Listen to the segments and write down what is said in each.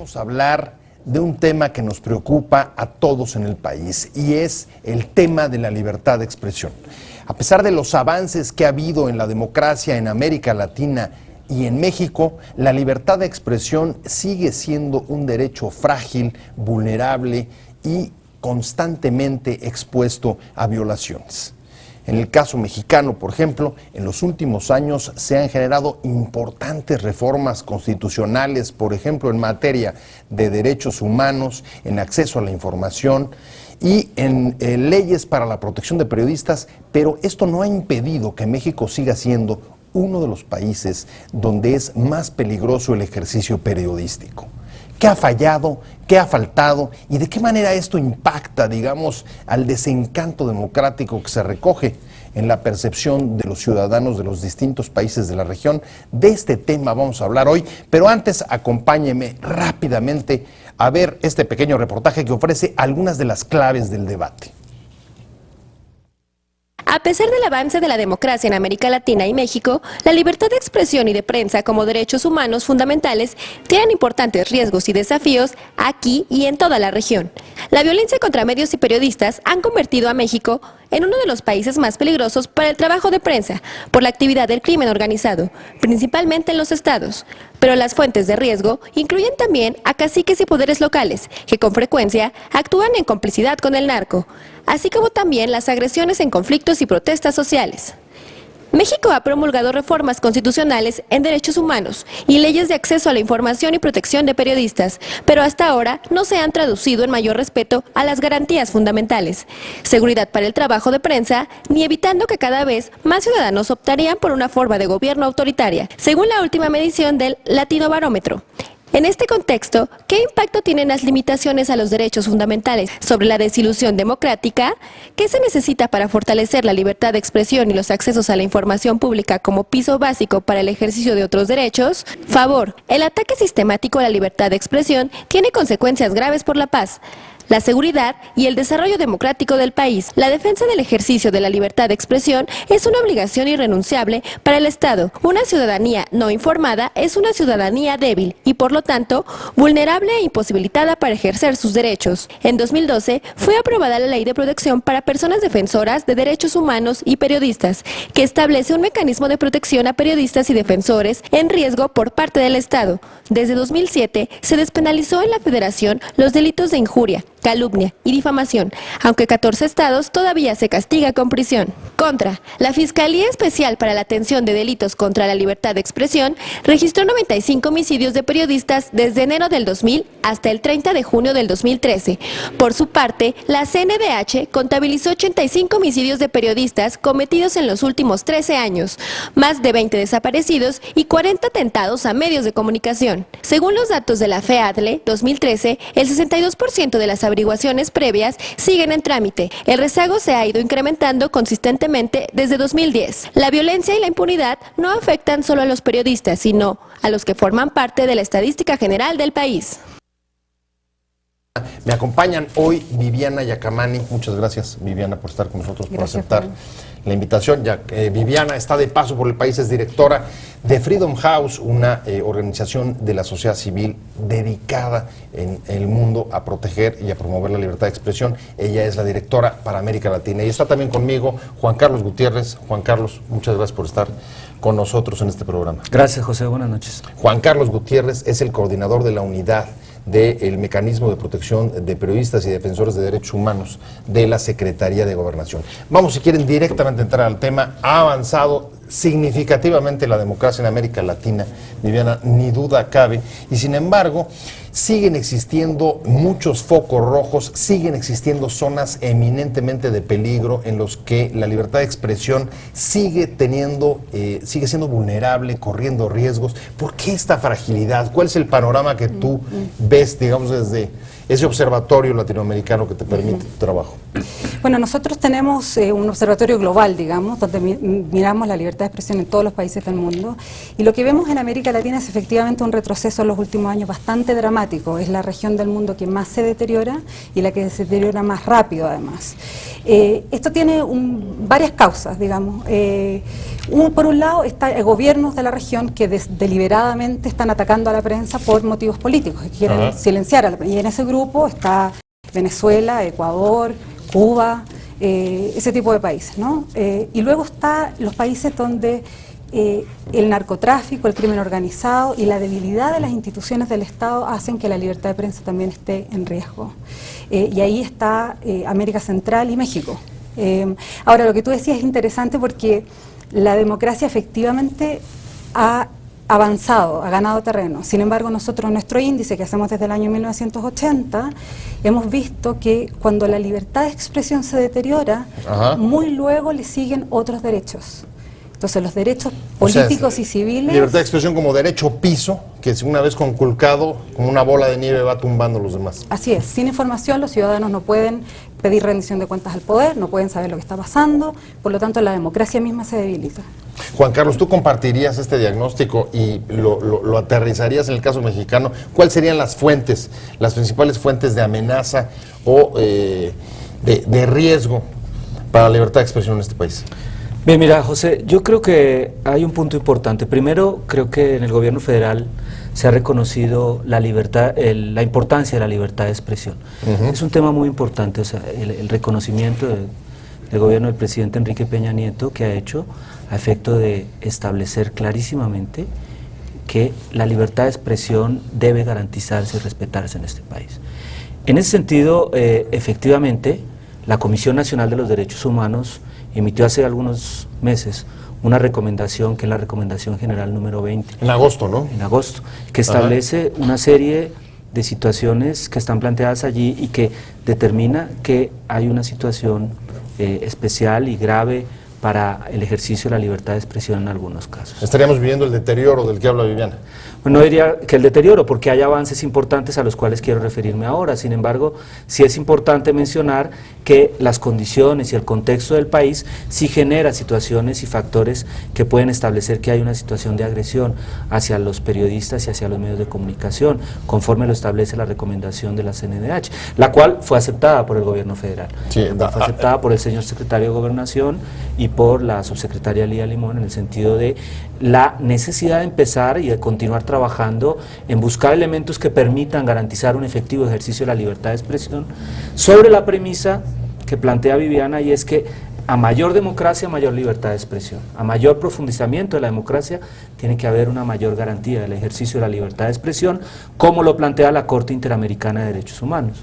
vamos a hablar de un tema que nos preocupa a todos en el país y es el tema de la libertad de expresión. A pesar de los avances que ha habido en la democracia en América Latina y en México, la libertad de expresión sigue siendo un derecho frágil, vulnerable y constantemente expuesto a violaciones. En el caso mexicano, por ejemplo, en los últimos años se han generado importantes reformas constitucionales, por ejemplo, en materia de derechos humanos, en acceso a la información y en leyes para la protección de periodistas, pero esto no ha impedido que México siga siendo uno de los países donde es más peligroso el ejercicio periodístico. ¿Qué ha fallado? ¿Qué ha faltado? ¿Y de qué manera esto impacta, digamos, al desencanto democrático que se recoge en la percepción de los ciudadanos de los distintos países de la región? De este tema vamos a hablar hoy, pero antes acompáñeme rápidamente a ver este pequeño reportaje que ofrece algunas de las claves del debate. A pesar del avance de la democracia en América Latina y México, la libertad de expresión y de prensa como derechos humanos fundamentales tienen importantes riesgos y desafíos aquí y en toda la región. La violencia contra medios y periodistas han convertido a México en uno de los países más peligrosos para el trabajo de prensa por la actividad del crimen organizado, principalmente en los estados. Pero las fuentes de riesgo incluyen también a caciques y poderes locales, que con frecuencia actúan en complicidad con el narco, así como también las agresiones en conflictos y protestas sociales. México ha promulgado reformas constitucionales en derechos humanos y leyes de acceso a la información y protección de periodistas, pero hasta ahora no se han traducido en mayor respeto a las garantías fundamentales, seguridad para el trabajo de prensa, ni evitando que cada vez más ciudadanos optarían por una forma de gobierno autoritaria, según la última medición del Latino Barómetro. En este contexto, ¿qué impacto tienen las limitaciones a los derechos fundamentales sobre la desilusión democrática? ¿Qué se necesita para fortalecer la libertad de expresión y los accesos a la información pública como piso básico para el ejercicio de otros derechos? Favor, el ataque sistemático a la libertad de expresión tiene consecuencias graves por la paz, la seguridad y el desarrollo democrático del país. La defensa del ejercicio de la libertad de expresión es una obligación irrenunciable para el Estado. Una ciudadanía no informada es una ciudadanía débil y, por lo tanto, vulnerable e imposibilitada para ejercer sus derechos. En 2012 fue aprobada la Ley de Protección para Personas Defensoras de Derechos Humanos y Periodistas, que establece un mecanismo de protección a periodistas y defensores en riesgo por parte del Estado. Desde 2007 se despenalizó en la Federación los delitos de injuria, calumnia y difamación, aunque 14 estados todavía se castiga con prisión. Contra, la Fiscalía Especial para la Atención de Delitos contra la Libertad de Expresión registró 95 homicidios de periodistas desde enero del 2000 hasta el 30 de junio del 2013. Por su parte, la CNDH contabilizó 85 homicidios de periodistas cometidos en los últimos 13 años, más de 20 desaparecidos y 40 atentados a medios de comunicación. Según los datos de la FEADLE 2013, el 62% de las averiguaciones previas siguen en trámite. El rezago se ha ido incrementando consistentemente desde 2010. La violencia y la impunidad no afectan solo a los periodistas, sino a los que forman parte de la estadística general del país. Me acompañan hoy Viviana Yacamani. Muchas gracias, Viviana, por estar con nosotros, por aceptar la invitación. Viviana está de paso por el país, es directora de Freedom House, una organización de la sociedad civil dedicada en el mundo a proteger y a promover la libertad de expresión. Ella es la directora para América Latina. Y está también conmigo Juan Carlos Gutiérrez. Juan Carlos, muchas gracias por estar con nosotros en este programa. Gracias, José. Buenas noches. Juan Carlos Gutiérrez es el coordinador de la unidad del Mecanismo de Protección de Periodistas y Defensores de Derechos Humanos de la Secretaría de Gobernación. Vamos, si quieren, directamente entrar al tema. Ha avanzado significativamente la democracia en América Latina, Viviana, ni duda cabe, y sin embargo siguen existiendo muchos focos rojos, siguen existiendo zonas eminentemente de peligro en los que la libertad de expresión sigue siendo vulnerable, corriendo riesgos. ¿Por qué esta fragilidad? ¿Cuál es el panorama que tú ves, digamos, desde ese observatorio latinoamericano que te permite tu trabajo? Bueno, nosotros tenemos un observatorio global, digamos, donde miramos la libertad de expresión en todos los países del mundo, y lo que vemos en América Latina es efectivamente un retroceso en los últimos años bastante dramático. Es la región del mundo que más se deteriora y la que se deteriora más rápido, además. Esto tiene varias causas, digamos. Por un lado está gobiernos de la región que deliberadamente están atacando a la prensa por motivos políticos, que quieren silenciar a la prensa. Y en ese grupo está Venezuela, Ecuador, Cuba, ese tipo de países, ¿no? Y luego están los países donde el narcotráfico, el crimen organizado y la debilidad de las instituciones del Estado hacen que la libertad de prensa también esté en riesgo. Y ahí está América Central y México. Ahora, lo que tú decías es interesante porque la democracia efectivamente ha avanzado, ha ganado terreno. Sin embargo, nosotros, nuestro índice que hacemos desde el año 1980, hemos visto que cuando la libertad de expresión se deteriora, muy luego le siguen otros derechos. Entonces, los derechos políticos y civiles... Libertad de expresión como derecho piso, que una vez conculcado, como una bola de nieve, va tumbando a los demás. Así es. Sin información, los ciudadanos no pueden pedir rendición de cuentas al poder, no pueden saber lo que está pasando, por lo tanto, la democracia misma se debilita. Juan Carlos, ¿tú compartirías este diagnóstico y lo aterrizarías en el caso mexicano? ¿Cuáles serían las fuentes, las principales fuentes de amenaza o de riesgo para la libertad de expresión en este país? Bien, mira, José, yo creo que hay un punto importante. Primero, creo que en el gobierno federal se ha reconocido la libertad, la importancia de la libertad de expresión. Es un tema muy importante, o sea, el reconocimiento del gobierno del presidente Enrique Peña Nieto, que ha hecho a efecto de establecer clarísimamente que la libertad de expresión debe garantizarse y respetarse en este país. En ese sentido, efectivamente, la Comisión Nacional de los Derechos Humanos emitió hace algunos meses una recomendación, que es la recomendación general número 20. En agosto, ¿no? En agosto, que establece una serie de situaciones que están planteadas allí y que determina que hay una situación especial y grave para el ejercicio de la libertad de expresión en algunos casos. Estaríamos viviendo el deterioro del que habla Viviana. No diría que el deterioro, porque hay avances importantes a los cuales quiero referirme ahora. Sin embargo, sí es importante mencionar que las condiciones y el contexto del país sí genera situaciones y factores que pueden establecer que hay una situación de agresión hacia los periodistas y hacia los medios de comunicación, conforme lo establece la recomendación de la CNDH, la cual fue aceptada por el gobierno federal. Sí, fue aceptada por el señor secretario de Gobernación y por la subsecretaria Lía Limón, en el sentido de la necesidad de empezar y de continuar trabajando en buscar elementos que permitan garantizar un efectivo ejercicio de la libertad de expresión, sobre la premisa que plantea Viviana, y es que a mayor democracia, mayor libertad de expresión. A mayor profundizamiento de la democracia, tiene que haber una mayor garantía del ejercicio de la libertad de expresión, como lo plantea la Corte Interamericana de Derechos Humanos.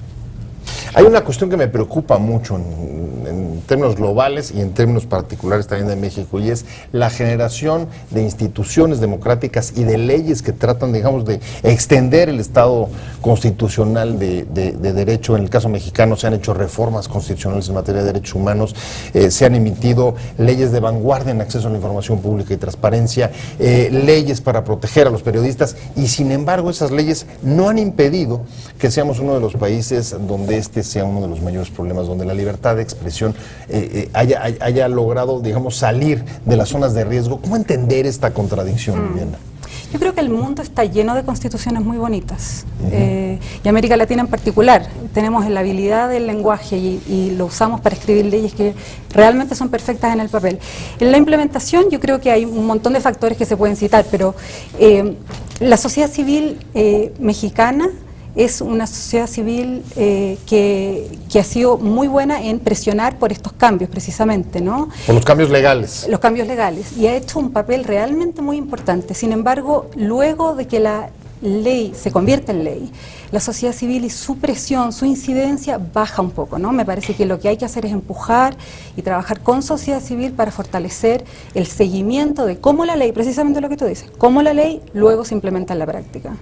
Hay una cuestión que me preocupa mucho en términos globales y en términos particulares también de México, y es la generación de instituciones democráticas y de leyes que tratan, digamos, de extender el Estado constitucional de derecho. En el caso mexicano se han hecho reformas constitucionales en materia de derechos humanos, se han emitido leyes de vanguardia en acceso a la información pública y transparencia, leyes para proteger a los periodistas, y sin embargo esas leyes no han impedido que seamos uno de los países donde este sea uno de los mayores problemas, donde la libertad de expresión haya logrado, digamos, salir de las zonas de riesgo. ¿Cómo entender esta contradicción, Viviana? Yo creo que el mundo está lleno de constituciones muy bonitas, y América Latina en particular. Tenemos la habilidad del lenguaje y lo usamos para escribir leyes que realmente son perfectas en el papel. En la implementación yo creo que hay un montón de factores que se pueden citar, pero la sociedad civil mexicana es una sociedad civil que ha sido muy buena en presionar por estos cambios, precisamente, ¿no? Por los cambios legales. Los cambios legales, y ha hecho un papel realmente muy importante. Sin embargo, luego de que la ley se convierte en ley, la sociedad civil y su presión, su incidencia baja un poco, ¿no? Me parece que lo que hay que hacer es empujar y trabajar con sociedad civil para fortalecer el seguimiento de cómo la ley, precisamente lo que tú dices, cómo la ley luego se implementa en la práctica.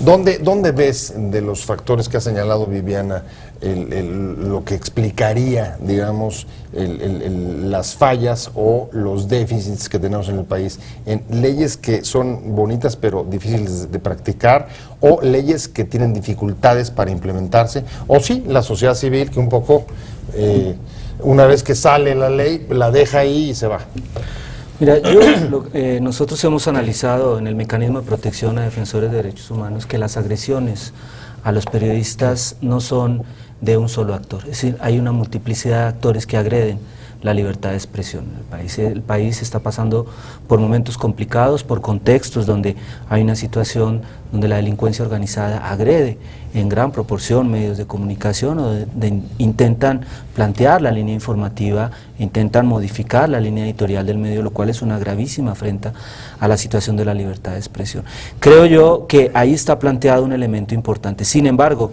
¿Dónde ves de los factores que ha señalado Viviana lo que explicaría, digamos, las fallas o los déficits que tenemos en el país en leyes que son bonitas pero difíciles de practicar, o leyes que tienen dificultades para implementarse, o sí, la sociedad civil que un poco, una vez que sale la ley, la deja ahí y se va? Mira, nosotros hemos analizado en el mecanismo de protección a defensores de derechos humanos que las agresiones a los periodistas no son de un solo actor, es decir, hay una multiplicidad de actores que agreden la libertad de expresión. El país está pasando por momentos complicados, por contextos donde hay una situación donde la delincuencia organizada agrede en gran proporción medios de comunicación o intentan plantear la línea informativa, intentan modificar la línea editorial del medio, lo cual es una gravísima afrenta a la situación de la libertad de expresión. Creo yo que ahí está planteado un elemento importante. Sin embargo,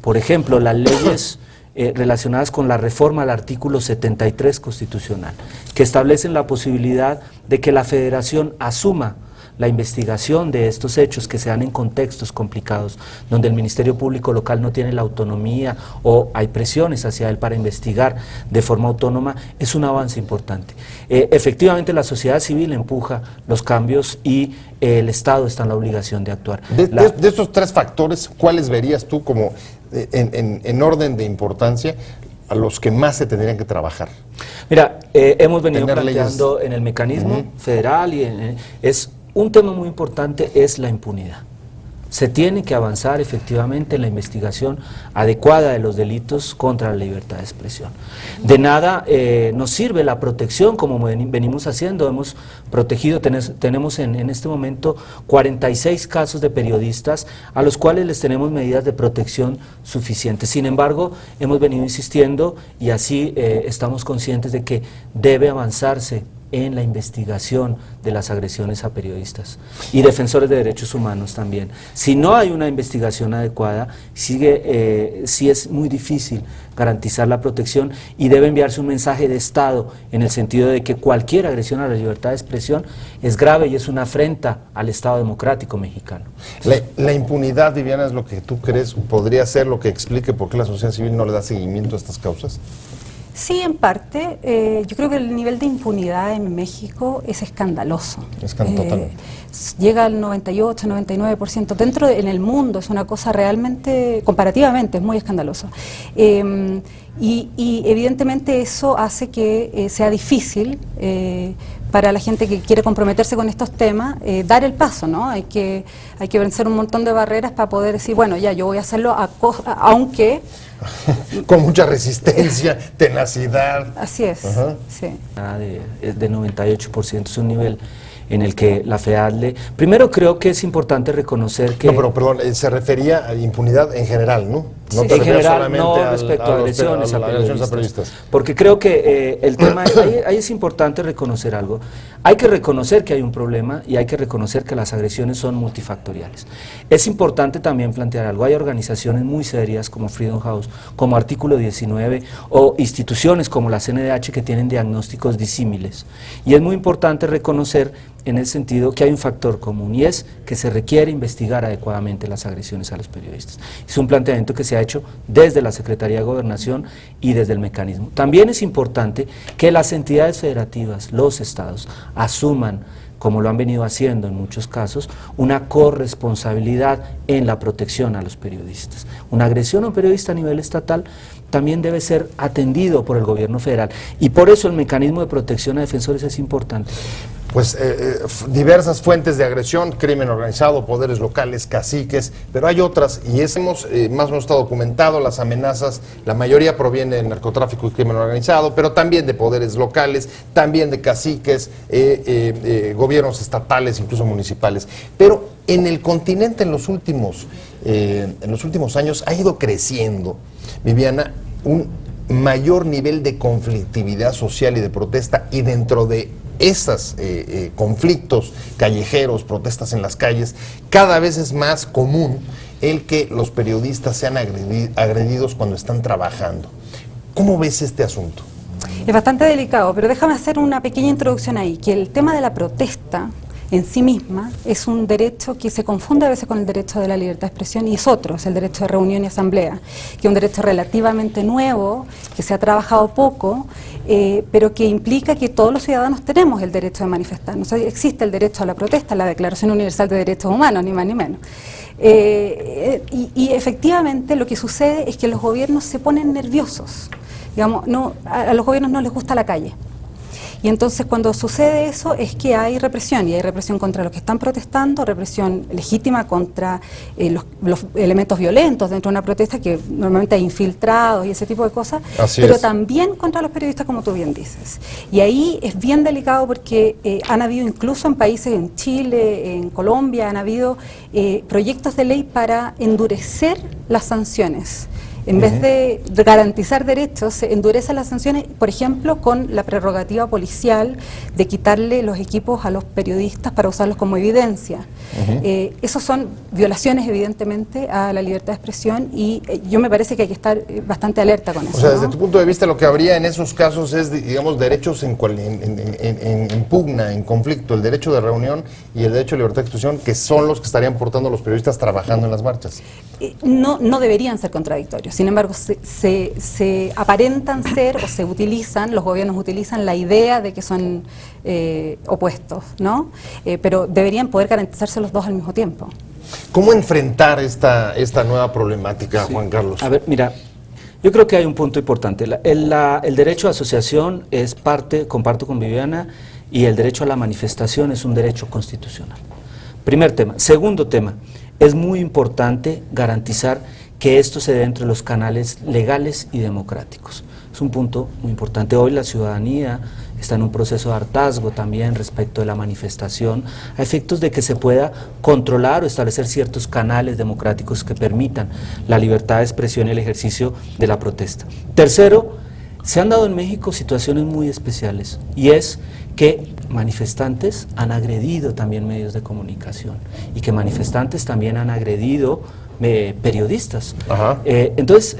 por ejemplo, las leyes relacionadas con la reforma al artículo 73 constitucional, que establecen la posibilidad de que la Federación asuma la investigación de estos hechos que se dan en contextos complicados, donde el Ministerio Público Local no tiene la autonomía o hay presiones hacia él para investigar de forma autónoma, es un avance importante. Efectivamente, la sociedad civil empuja los cambios y el Estado está en la obligación de actuar. De estos tres factores, ¿cuáles verías tú como en orden de importancia a los que más se tendrían que trabajar? Mira, hemos venido Tener planteando leyes en el mecanismo federal y es un tema muy importante es la impunidad. Se tiene que avanzar efectivamente en la investigación adecuada de los delitos contra la libertad de expresión. De nada nos sirve la protección como venimos haciendo. Hemos protegido, tenemos en este momento 46 casos de periodistas a los cuales les tenemos medidas de protección suficientes. Sin embargo, hemos venido insistiendo y así estamos conscientes de que debe avanzarse en la investigación de las agresiones a periodistas y defensores de derechos humanos también. Si no hay una investigación adecuada, sí es muy difícil garantizar la protección y debe enviarse un mensaje de Estado en el sentido de que cualquier agresión a la libertad de expresión es grave y es una afrenta al Estado democrático mexicano. La impunidad, Viviana, es lo que tú crees podría ser lo que explique por qué la sociedad civil no le da seguimiento a estas causas. Sí, en parte. Yo creo que el nivel de impunidad en México es escandaloso. Totalmente. Llega al 98, 99%. En el mundo es una cosa realmente, comparativamente, es muy escandaloso. Y evidentemente eso hace que sea difícil para la gente que quiere comprometerse con estos temas, dar el paso, ¿no? Hay que vencer un montón de barreras para poder decir, bueno, ya, yo voy a hacerlo, aunque... Con mucha resistencia, tenacidad. Así es, sí. De 98%, es un nivel en el que la FEADLE... Primero creo que es importante reconocer que... No, pero perdón, se refería a impunidad en general, ¿no? No en general, no respecto a agresiones a periodistas. Porque creo que el tema, ahí es importante reconocer algo. Hay que reconocer que hay un problema y hay que reconocer que las agresiones son multifactoriales. Es importante también plantear algo. Hay organizaciones muy serias como Freedom House, como Artículo 19 o instituciones como la CNDH que tienen diagnósticos disímiles. Y es muy importante reconocer en el sentido que hay un factor común y es que se requiere investigar adecuadamente las agresiones a los periodistas. Es un planteamiento que se ha hecho desde la Secretaría de Gobernación y desde el mecanismo. También es importante que las entidades federativas, los estados, asuman, como lo han venido haciendo en muchos casos, una corresponsabilidad en la protección a los periodistas. Una agresión a un periodista a nivel estatal también debe ser atendido por el gobierno federal y por eso el mecanismo de protección a defensores es importante. Pues diversas fuentes de agresión, crimen organizado, poderes locales, caciques, pero hay otras y más o menos está documentado, las amenazas, la mayoría proviene del narcotráfico y crimen organizado, pero también de poderes locales, también de caciques, gobiernos estatales, incluso municipales. Pero en el continente en los últimos años ha ido creciendo, Viviana, un mayor nivel de conflictividad social y de protesta, y dentro de esos conflictos callejeros, protestas en las calles, cada vez es más común el que los periodistas sean agredidos cuando están trabajando. ¿Cómo ves este asunto? Es bastante delicado, pero déjame hacer una pequeña introducción ahí, que el tema de la protesta en sí misma es un derecho que se confunde a veces con el derecho de la libertad de expresión, y es otro, es el derecho de reunión y asamblea, que es un derecho relativamente nuevo, que se ha trabajado poco, pero que implica que todos los ciudadanos tenemos el derecho de manifestarnos. O sea, existe el derecho a la protesta, la Declaración Universal de Derechos Humanos, ni más ni menos. Y efectivamente lo que sucede es que los gobiernos se ponen nerviosos. Digamos, a los gobiernos no les gusta la calle. Y entonces cuando sucede eso es que hay represión, y hay represión contra los que están protestando, represión legítima contra los elementos violentos dentro de una protesta, que normalmente hay infiltrados y ese tipo de cosas, pero también contra los periodistas, como tú bien dices. Y ahí es bien delicado porque han habido incluso en países, en Chile, en Colombia, han habido proyectos de ley para endurecer las sanciones. En vez de garantizar derechos, se endurecen las sanciones, por ejemplo, con la prerrogativa policial de quitarle los equipos a los periodistas para usarlos como evidencia. Esos son violaciones, evidentemente, a la libertad de expresión, y yo me parece que hay que estar bastante alerta con eso. O sea, desde tu punto de vista, lo que habría en esos casos es, digamos, derechos en pugna, en conflicto, el derecho de reunión y el derecho de libertad de expresión, que son los que estarían portando los periodistas trabajando en las marchas. No deberían ser contradictorios. Sin embargo, se aparentan ser, o se utilizan, los gobiernos utilizan la idea de que son opuestos, ¿no? Pero deberían poder garantizarse los dos al mismo tiempo. ¿Cómo enfrentar esta nueva problemática, Juan Carlos? A ver, mira, yo creo que hay un punto importante. El derecho a asociación es parte, comparto con Viviana, y el derecho a la manifestación es un derecho constitucional. Primer tema. Segundo tema, es muy importante garantizar que esto se dé dentro de los canales legales y democráticos. Es un punto muy importante. Hoy la ciudadanía está en un proceso de hartazgo también respecto de la manifestación, a efectos de que se pueda controlar o establecer ciertos canales democráticos que permitan la libertad de expresión y el ejercicio de la protesta. Tercero, se han dado en México situaciones muy especiales, y es que manifestantes han agredido también medios de comunicación, y que manifestantes también han agredido periodistas. Entonces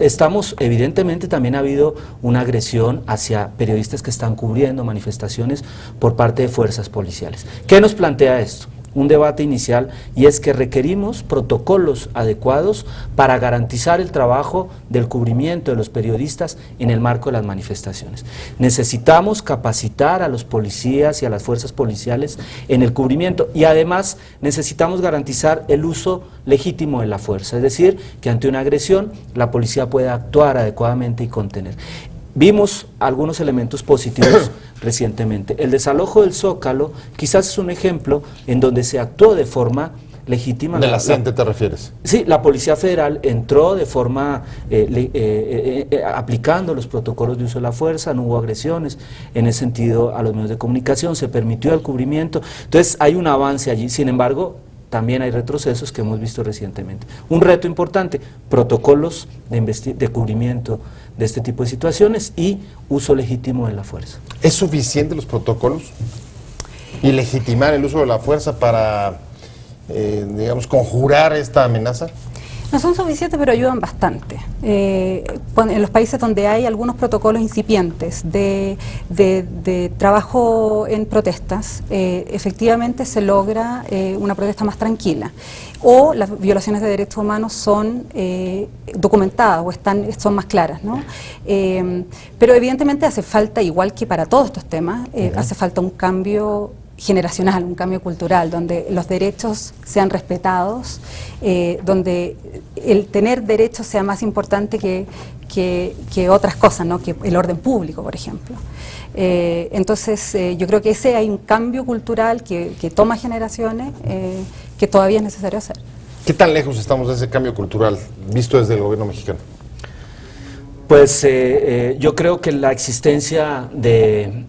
evidentemente también ha habido una agresión hacia periodistas que están cubriendo manifestaciones por parte de fuerzas policiales. ¿Qué nos plantea esto? Un debate inicial, y es que requerimos protocolos adecuados para garantizar el trabajo del cubrimiento de los periodistas en el marco de las manifestaciones. Necesitamos capacitar a los policías y a las fuerzas policiales en el cubrimiento, y además necesitamos garantizar el uso legítimo de la fuerza, es decir, que ante una agresión la policía pueda actuar adecuadamente y contener. Vimos algunos elementos positivos recientemente. El desalojo del Zócalo quizás es un ejemplo en donde se actuó de forma legítima. ¿De la gente te refieres? Sí, la Policía Federal entró de forma aplicando los protocolos de uso de la fuerza, no hubo agresiones en ese sentido a los medios de comunicación, se permitió el cubrimiento. Entonces hay un avance allí. Sin embargo, también hay retrocesos que hemos visto recientemente. Un reto importante, protocolos de cubrimiento de este tipo de situaciones y uso legítimo de la fuerza. ¿Es suficiente los protocolos y legitimar el uso de la fuerza para, digamos, conjurar esta amenaza? No son suficientes, pero ayudan bastante. En los países donde hay algunos protocolos incipientes de trabajo en protestas, efectivamente se logra una protesta más tranquila. O las violaciones de derechos humanos son documentadas o son más claras, ¿no? Pero evidentemente hace falta, igual que para todos estos temas, hace falta un cambio generacional, un cambio cultural, donde los derechos sean respetados, donde el tener derechos sea más importante que otras cosas, ¿no? Que el orden público, por ejemplo. Entonces, yo creo que hay un cambio cultural que toma generaciones, que todavía es necesario hacer. ¿Qué tan lejos estamos de ese cambio cultural, visto desde el gobierno mexicano? Pues yo creo que la existencia de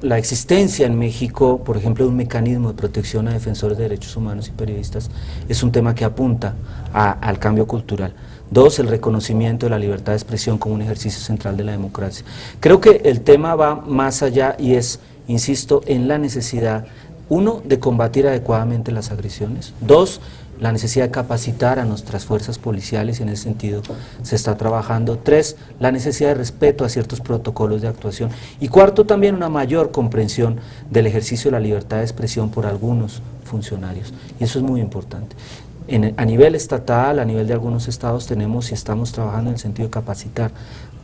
la existencia en México, por ejemplo, de un mecanismo de protección a defensores de derechos humanos y periodistas, es un tema que apunta al cambio cultural. Dos, el reconocimiento de la libertad de expresión como un ejercicio central de la democracia. Creo que el tema va más allá y es, insisto, en la necesidad, uno, de combatir adecuadamente las agresiones, dos, la necesidad de capacitar a nuestras fuerzas policiales, y en ese sentido se está trabajando. Tres, la necesidad de respeto a ciertos protocolos de actuación. Y cuarto, también una mayor comprensión del ejercicio de la libertad de expresión por algunos funcionarios. Y eso es muy importante. A nivel estatal, a nivel de algunos estados, tenemos y estamos trabajando en el sentido de capacitar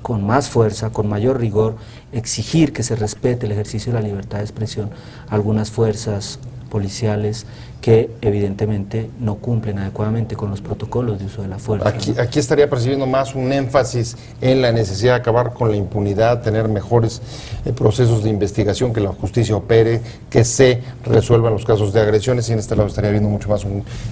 con más fuerza, con mayor rigor, exigir que se respete el ejercicio de la libertad de expresión a algunas fuerzas policiales que evidentemente no cumplen adecuadamente con los protocolos de uso de la fuerza. Aquí estaría percibiendo más un énfasis en la necesidad de acabar con la impunidad, tener mejores procesos de investigación, que la justicia opere, que se resuelvan los casos de agresiones, y en este lado estaría viendo mucho más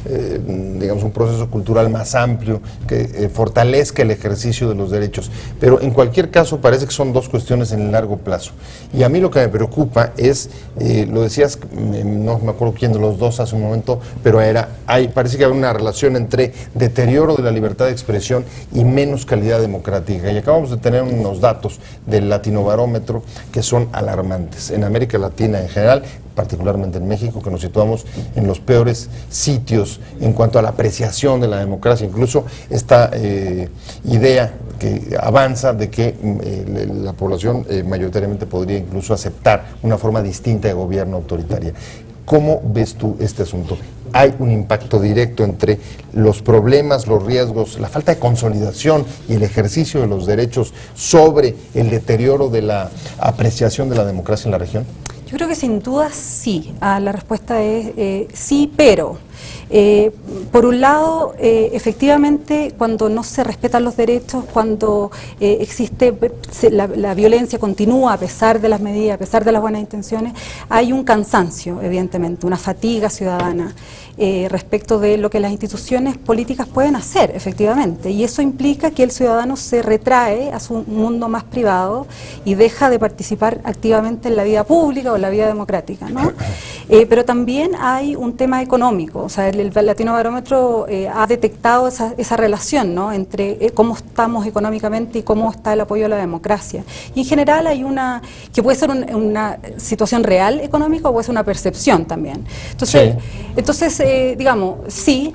digamos, un proceso cultural más amplio que fortalezca el ejercicio de los derechos. Pero en cualquier caso parece que son dos cuestiones en el largo plazo. Y a mí lo que me preocupa es, lo decías, no me acuerdo quién de los dos hace un momento, pero parece que hay una relación entre deterioro de la libertad de expresión y menos calidad democrática. Y acabamos de tener unos datos del Latinobarómetro que son alarmantes. En América Latina en general, particularmente en México, que nos situamos en los peores sitios en cuanto a la apreciación de la democracia. Incluso esta idea que avanza de que la población mayoritariamente podría incluso aceptar una forma distinta de gobierno autoritaria. ¿Cómo ves tú este asunto? ¿Hay un impacto directo entre los problemas, los riesgos, la falta de consolidación y el ejercicio de los derechos sobre el deterioro de la apreciación de la democracia en la región? Yo creo que sin duda sí. La respuesta es sí, pero por un lado, efectivamente, cuando no se respetan los derechos, cuando la violencia continúa a pesar de las medidas, a pesar de las buenas intenciones, hay un cansancio, evidentemente, una fatiga ciudadana respecto de lo que las instituciones políticas pueden hacer, efectivamente, y eso implica que el ciudadano se retrae a su mundo más privado y deja de participar activamente en la vida pública o en la vida democrática, ¿no? Pero también hay un tema económico, o sea, el Latinobarómetro ha detectado esa relación, ¿no?, entre cómo estamos económicamente y cómo está el apoyo a la democracia. Y en general hay que puede ser una situación real económica o puede ser una percepción también. Entonces, digamos, sí,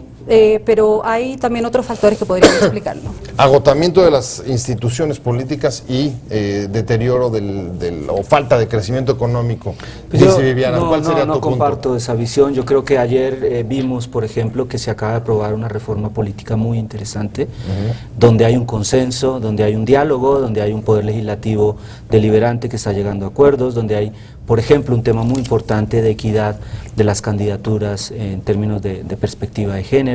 pero hay también otros factores que podrían explicarlo. Agotamiento de las instituciones políticas y deterioro o falta de crecimiento económico. Dice Viviana, ¿cuál sería tu punto? No comparto esa visión. Yo creo que ayer vimos, por ejemplo, que se acaba de aprobar una reforma política muy interesante, donde hay un consenso, donde hay un diálogo, donde hay un poder legislativo deliberante que está llegando a acuerdos, donde hay, por ejemplo, un tema muy importante de equidad de las candidaturas en términos de perspectiva de género,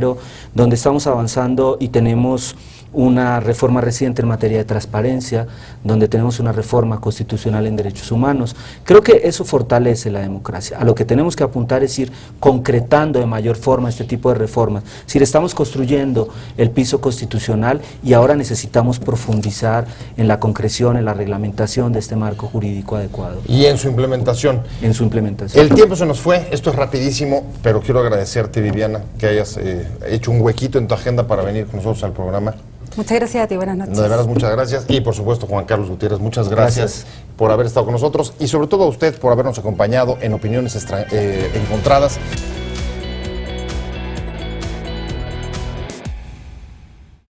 donde estamos avanzando y tenemos una reforma reciente en materia de transparencia, donde tenemos una reforma constitucional en derechos humanos. Creo que eso fortalece la democracia. A lo que tenemos que apuntar es ir concretando de mayor forma este tipo de reformas. Si estamos construyendo el piso constitucional y ahora necesitamos profundizar en la concreción, en la reglamentación de este marco jurídico adecuado. Y en su implementación. En su implementación. El tiempo se nos fue, esto es rapidísimo, pero quiero agradecerte, Viviana, que hayas hecho un huequito en tu agenda para venir con nosotros al programa. Muchas gracias a ti, buenas noches. No, de veras, muchas gracias. Y por supuesto, Juan Carlos Gutiérrez, muchas gracias por haber estado con nosotros y sobre todo a usted por habernos acompañado en Opiniones Encontradas.